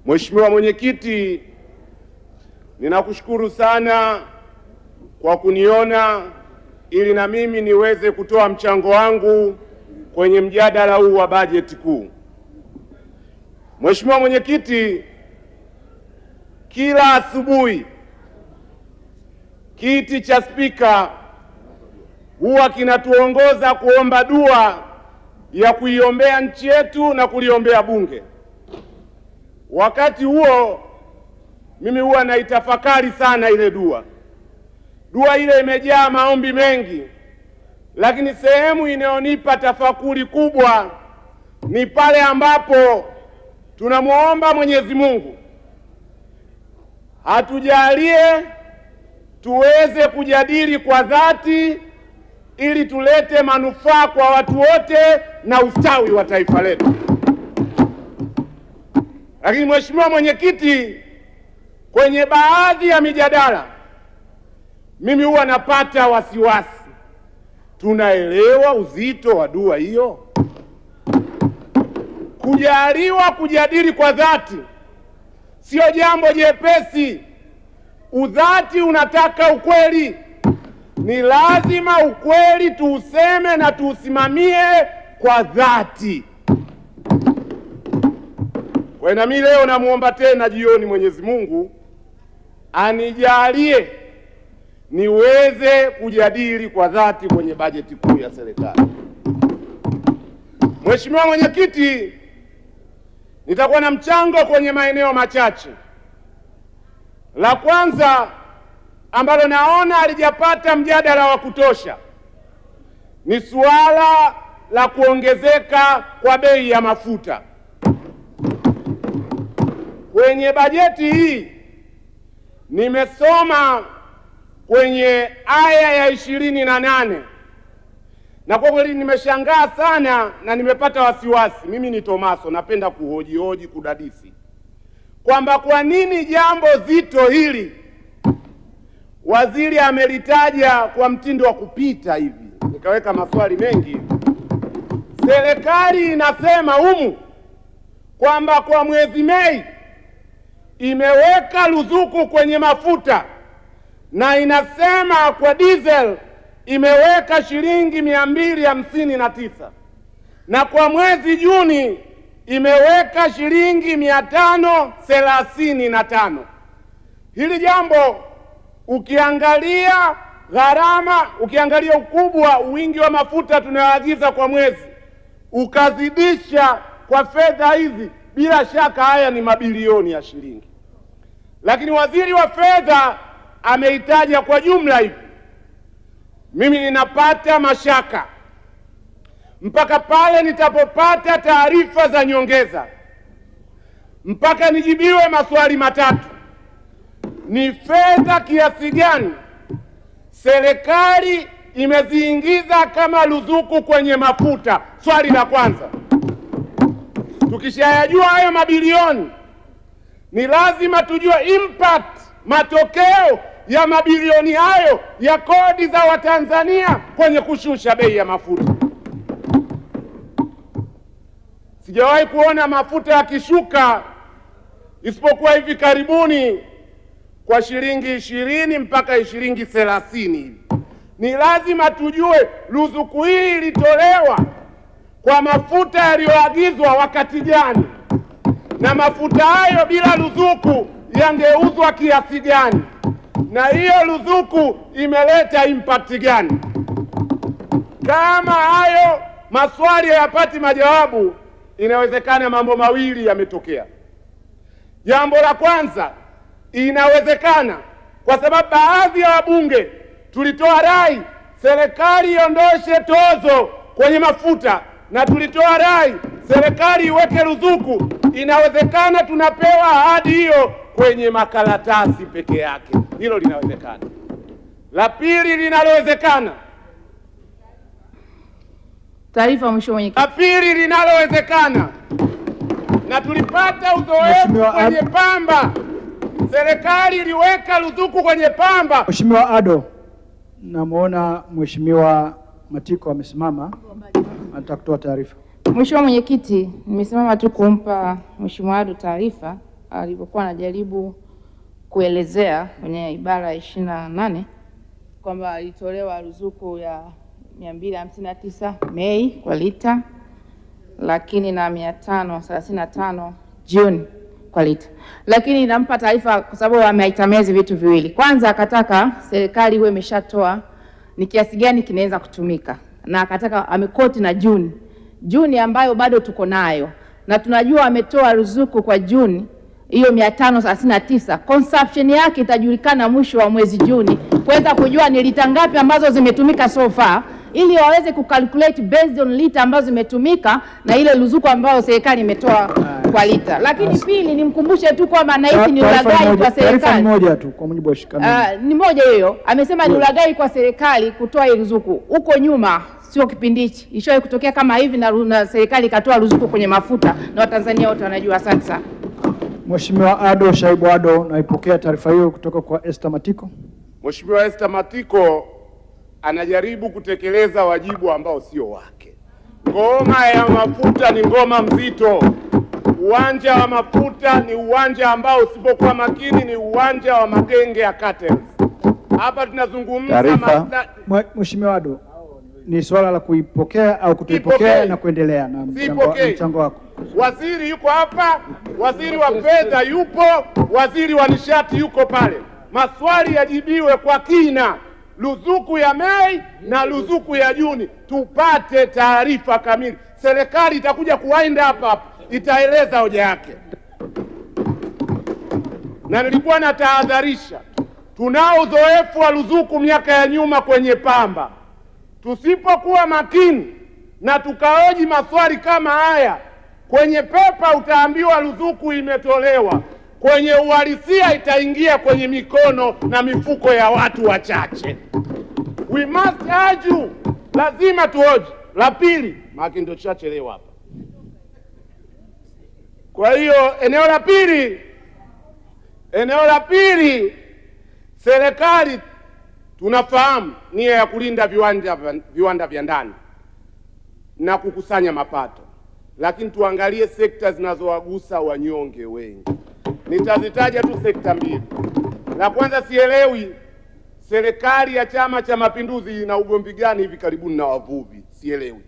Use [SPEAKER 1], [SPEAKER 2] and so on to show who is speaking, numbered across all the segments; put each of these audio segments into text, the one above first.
[SPEAKER 1] Mheshimiwa Mwenyekiti, ninakushukuru sana kwa kuniona ili na mimi niweze kutoa mchango wangu kwenye mjadala huu wa bajeti kuu. Mheshimiwa Mwenyekiti, kila asubuhi kiti cha Spika huwa kinatuongoza kuomba dua ya kuiombea nchi yetu na kuliombea Bunge. Wakati huo mimi huwa naitafakari sana ile dua. Dua ile imejaa maombi mengi, lakini sehemu inayonipa tafakuri kubwa ni pale ambapo tunamwomba Mwenyezi Mungu atujalie tuweze kujadili kwa dhati ili tulete manufaa kwa watu wote na ustawi wa taifa letu. Lakini Mheshimiwa Mwenyekiti, kwenye baadhi ya mijadala mimi huwa napata wasiwasi. Tunaelewa uzito wa dua hiyo? Kujaliwa kujadili kwa dhati sio jambo jepesi. Udhati unataka ukweli. Ni lazima ukweli tuuseme na tuusimamie kwa dhati. Kwa hiyo mimi leo namuomba tena jioni Mwenyezi Mungu anijalie niweze kujadili kwa dhati kwenye bajeti kuu ya serikali. Mheshimiwa Mwenyekiti, nitakuwa na mchango kwenye maeneo machache. La kwanza ambalo naona halijapata mjadala wa kutosha ni suala la kuongezeka kwa bei ya mafuta. Kwenye bajeti hii nimesoma kwenye aya ya 28 na kwa kweli nimeshangaa sana na nimepata wasiwasi. Mimi ni Tomaso, napenda kuhoji kudadisi kwamba kwa nini jambo zito hili waziri amelitaja kwa mtindo wa kupita hivi. Nikaweka maswali mengi. Serikali inasema humu kwamba kwa mwezi Mei imeweka ruzuku kwenye mafuta na inasema kwa diesel imeweka shilingi 259 na kwa mwezi Juni imeweka shilingi 535. Hili jambo ukiangalia gharama, ukiangalia ukubwa, wingi wa mafuta tunayoagiza kwa mwezi, ukazidisha kwa fedha hizi, bila shaka haya ni mabilioni ya shilingi. Lakini waziri wa fedha ameitaja kwa jumla hivi. Mimi ninapata mashaka mpaka pale nitapopata taarifa za nyongeza, mpaka nijibiwe maswali matatu. Ni fedha kiasi gani serikali imeziingiza kama ruzuku kwenye mafuta? Swali la kwanza. Tukishayajua hayo mabilioni, ni lazima tujue impact, matokeo ya mabilioni hayo ya kodi za Watanzania kwenye kushusha bei ya mafuta. Sijawahi kuona mafuta yakishuka isipokuwa hivi karibuni kwa shilingi 20 mpaka shilingi 30 hivi. Ni lazima tujue ruzuku hii ilitolewa kwa mafuta yaliyoagizwa wakati gani, na mafuta hayo bila ruzuku yangeuzwa kiasi gani, na hiyo ruzuku imeleta impact gani. Kama hayo maswali hayapati majawabu, inawezekana mambo mawili yametokea. Jambo la kwanza, inawezekana kwa sababu baadhi ya wabunge tulitoa rai serikali iondoshe tozo kwenye mafuta, na tulitoa rai serikali iweke ruzuku. Inawezekana tunapewa ahadi hiyo kwenye makaratasi peke yake. Hilo linawezekana. La pili linalowezekana,
[SPEAKER 2] taarifa Mheshimiwa Mwenyekiti.
[SPEAKER 1] La pili linalowezekana, na tulipata uzoefu kwenye pamba, serikali iliweka ruzuku kwenye pamba.
[SPEAKER 3] Mheshimiwa Ado, namuona Mheshimiwa Matiko amesimama, anataka kutoa taarifa.
[SPEAKER 2] Mheshimiwa Mwenyekiti, nimesimama tu kumpa Mheshimiwa Ado taarifa alivyokuwa anajaribu kuelezea kwenye ibara ya 28 kwamba alitolewa ruzuku ya 259 Mei kwa lita, lakini na 535 Juni kwa lita. Lakini inampa taarifa kwa sababu ameitamezi vitu viwili. Kwanza akataka serikali iwe imeshatoa ni kiasi gani kinaweza kutumika, na akataka amekoti na Juni ambayo bado tuko nayo, na tunajua ametoa ruzuku kwa Juni hiyo 539. Consumption yake itajulikana mwisho wa mwezi Juni kuweza kujua ni lita ngapi ambazo zimetumika so far, ili waweze kucalculate based on lita ambazo zimetumika na ile ruzuku ambayo serikali imetoa kwa lita. Lakini pili, nimkumbushe tu kwamba nahisi ni ulaghai kwa serikali.
[SPEAKER 3] Taarifa moja tu kwa mujibu wa shikamani.
[SPEAKER 2] Ni moja hiyo. Amesema ni ulaghai kwa serikali kutoa hii ruzuku. Huko nyuma sio kipindi hichi ishawahi kutokea kama hivi na serikali ikatoa ruzuku kwenye mafuta, na Watanzania wote wanajua. Asante sana.
[SPEAKER 3] Mheshimiwa Ado Shaibu Ado, naipokea taarifa hiyo kutoka kwa Esther Matiko.
[SPEAKER 1] Mheshimiwa Esther Matiko anajaribu kutekeleza wajibu ambao sio wake. Ngoma ya mafuta ni ngoma mzito. Uwanja wa mafuta ni uwanja ambao usipokuwa makini ni uwanja wa magenge ya cartels. Hapa tunazungumza
[SPEAKER 3] Mheshimiwa Ado, ni swala la kuipokea au kutoipokea na kuendelea na mchango wako.
[SPEAKER 1] Waziri yuko hapa, waziri wa fedha yupo, waziri wa nishati yuko pale. Maswali yajibiwe kwa kina. Ruzuku ya Mei na ruzuku ya Juni tupate taarifa kamili. Serikali itakuja kuwainda hapa itaeleza hoja yake. Na nilikuwa natahadharisha, tunao uzoefu wa ruzuku miaka ya nyuma kwenye pamba. Tusipokuwa makini na tukaoji maswali kama haya, kwenye pepa utaambiwa ruzuku imetolewa, kwenye uhalisia itaingia kwenye mikono na mifuko ya watu wachache. We must argue, lazima tuoji. La pili, maki ndio chachelewa hapa. Kwa hiyo eneo la pili, serikali tunafahamu nia ya kulinda viwanda vya ndani na kukusanya mapato, lakini tuangalie sekta zinazowagusa wanyonge wengi. Nitazitaja tu sekta mbili. La kwanza, sielewi serikali ya Chama cha Mapinduzi ina ugomvi gani hivi karibuni na wavuvi, sielewi.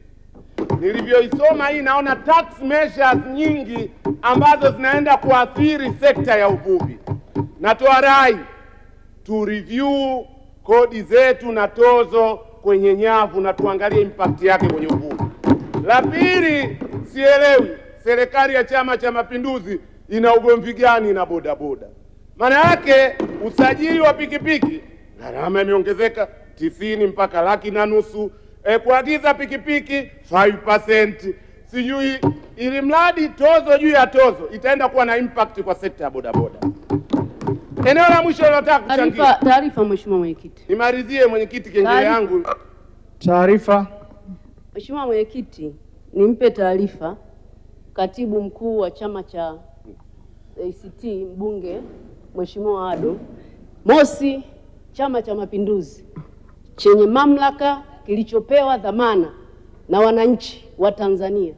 [SPEAKER 1] Nilivyoisoma hii naona tax measures nyingi ambazo zinaenda kuathiri sekta ya uvuvi. Natoa rai tu review kodi zetu na tozo kwenye nyavu na tuangalie impact yake kwenye uvuvi. La pili, sielewi serikali ya Chama cha Mapinduzi ina ugomvi gani na bodaboda. Maana yake usajili wa pikipiki gharama imeongezeka 90 mpaka 1,500,000. Kuagiza pikipiki 5%. Sijui ili mradi tozo juu ya tozo itaenda kuwa na impact kwa sekta ya bodaboda. Eneo la mwisho nataka kuchangia.
[SPEAKER 4] Taarifa Mheshimiwa Mwenyekiti.
[SPEAKER 1] Nimalizie mwenyekiti, kengele yangu.
[SPEAKER 3] Taarifa.
[SPEAKER 4] Mheshimiwa Mwenyekiti, nimpe taarifa Katibu Mkuu wa Chama cha ACT mbunge Mheshimiwa Ado. Mosi, Chama cha Mapinduzi chenye mamlaka kilichopewa dhamana na wananchi wa Tanzania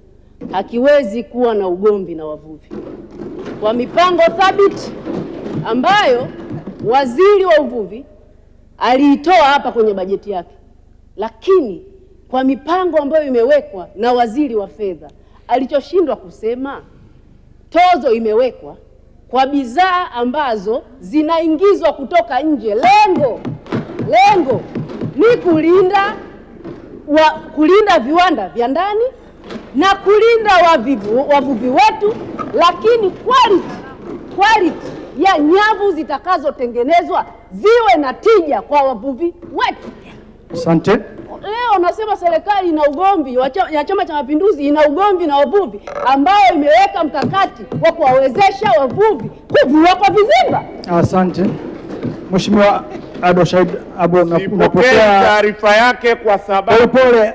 [SPEAKER 4] hakiwezi kuwa na ugomvi na wavuvi. Kwa mipango thabiti ambayo waziri wa uvuvi aliitoa hapa kwenye bajeti yake, lakini kwa mipango ambayo imewekwa na waziri wa fedha, alichoshindwa kusema, tozo imewekwa kwa bidhaa ambazo zinaingizwa kutoka nje. Lengo ni kulinda viwanda vya ndani na kulinda wavuvi wetu, lakini quality ya nyavu zitakazotengenezwa ziwe na tija kwa wavuvi wetu.
[SPEAKER 3] Asante.
[SPEAKER 4] Leo nasema serikali ina ugomvi ya Chama cha Mapinduzi ina ugomvi na wavuvi, ambayo imeweka mkakati wa kuwawezesha wavuvi kuvua kwa vizimba.
[SPEAKER 3] Asante. Mheshimiwa Ado Shaibu Ado,
[SPEAKER 1] unapokea taarifa yake kwa sababu
[SPEAKER 3] pole.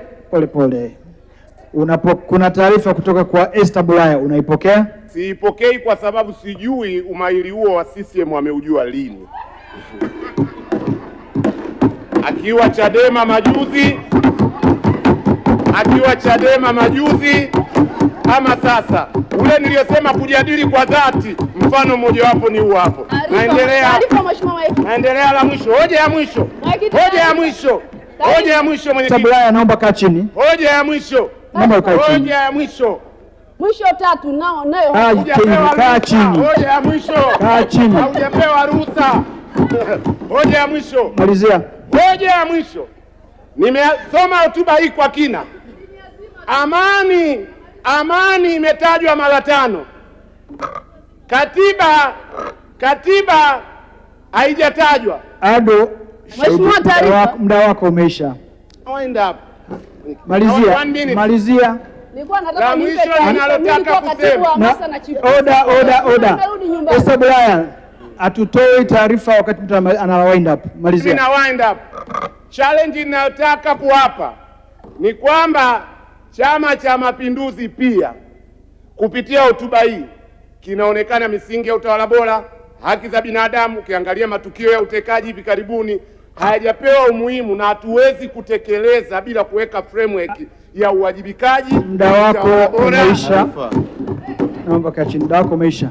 [SPEAKER 3] Kuna taarifa kutoka kwa Esther Bulaya, unaipokea?
[SPEAKER 1] Siipokei kwa sababu sijui umahiri huo wa CCM wameujua lini. Akiwa Chadema majuzi kama sasa ule niliyosema kujadili kwa dhati, mfano mmojawapo ni huu hapo. Naendelea la mwisho, hoja ya mwisho, hoja ya mwisho, hoja ya mwisho. Mwenyekiti
[SPEAKER 3] Bulaya, naomba kaa chini.
[SPEAKER 1] Hoja ya mwisho, hoja ya mwisho.
[SPEAKER 4] Mwisho tatu nao nayo
[SPEAKER 3] kaa chini.
[SPEAKER 1] Hoja ya mwisho.
[SPEAKER 3] Kaa chini.
[SPEAKER 1] Haujapewa ruhusa. Hoja ya mwisho.
[SPEAKER 3] Malizia.
[SPEAKER 1] Hoja ya mwisho. Nimesoma hotuba hii kwa kina. Amani imetajwa mara 5. Katiba haijatajwa.
[SPEAKER 3] Ado,
[SPEAKER 4] Mheshimiwa, taarifa.
[SPEAKER 3] muda wako umeisha.
[SPEAKER 1] Wind up.
[SPEAKER 3] Malizia.
[SPEAKER 4] Nilikuwa nataka
[SPEAKER 1] La
[SPEAKER 4] nipe
[SPEAKER 1] mwisho
[SPEAKER 4] taarifa.
[SPEAKER 1] ninalotaka
[SPEAKER 3] Oda. Mr. Bulaya, hatutoi taarifa wakati mtu ana wind up. Malizia.
[SPEAKER 1] Mimi na wind up. Challenge ninayotaka kuwapa ni kwamba Chama cha Mapinduzi pia kupitia hotuba hii kinaonekana misingi ya utawala bora, haki za binadamu. Ukiangalia matukio ya utekaji hivi karibuni hayajapewa umuhimu, na hatuwezi kutekeleza bila kuweka framework ya uwajibikaji.
[SPEAKER 3] Muda wako umeisha. Naomba kaa chini. Muda wako umeisha.